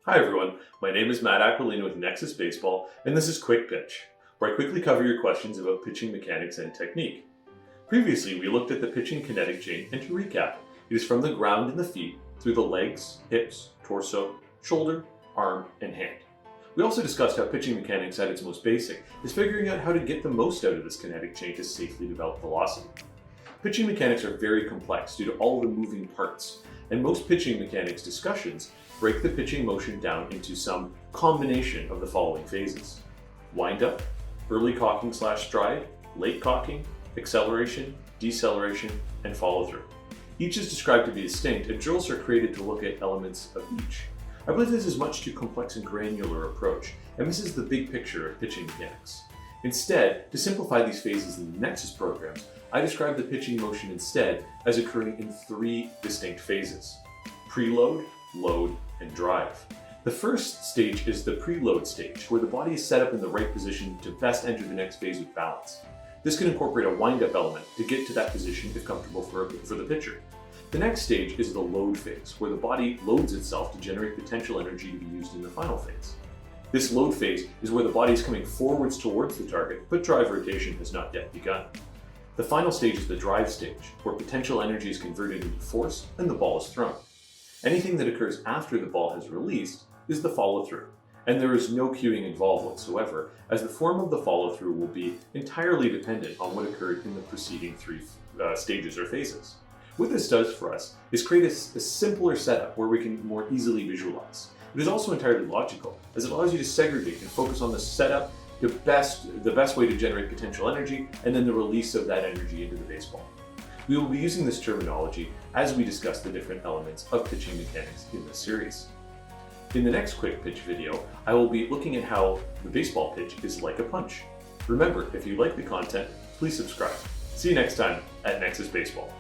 Hi everyone, my name is Matt Aquilina with Nexus Baseball, and this is Quick Pitch, where I quickly cover your questions about pitching mechanics and technique. Previously, we looked at the pitching kinetic chain, and to recap, it is from the ground in the feet, through the legs, hips, torso, shoulder, arm, and hand. We also discussed how pitching mechanics at its most basic is figuring out how to get the most out of this kinetic chain to safely develop velocity. Pitching mechanics are very complex due to all the moving parts, and most pitching mechanics discussions break the pitching motion down into some combination of the following phases: windup, early cocking/stride, late cocking, acceleration, deceleration, and follow-through. Each is described to be distinct, and drills are created to look at elements of each. I believe this is much too complex and granular approach, and misses the big picture of pitching mechanics. Instead, to simplify these phases in the Nexus programs, I describe the pitching motion instead as occurring in three distinct phases: preload, load, and drive. The first stage is the preload stage, where the body is set up in the right position to best enter the next phase with balance. This can incorporate a wind-up element to get to that position if comfortable for the pitcher. The next stage is the load phase, where the body loads itself to generate potential energy to be used in the final phase. This load phase is where the body is coming forwards towards the target, but drive rotation has not yet begun. The final stage is the drive stage, where potential energy is converted into force and the ball is thrown. Anything that occurs after the ball has released is the follow-through, and there is no cueing involved whatsoever, as the form of the follow-through will be entirely dependent on what occurred in the preceding three stages or phases. What this does for us is create a simpler setup where we can more easily visualize. It is also entirely logical, as it allows you to segregate and focus on the setup, the best way to generate potential energy, and then the release of that energy into the baseball. We will be using this terminology as we discuss the different elements of pitching mechanics in this series. In the next quick pitch video, I will be looking at how the baseball pitch is like a punch. Remember, if you like the content, please subscribe. See you next time at Nexus Baseball.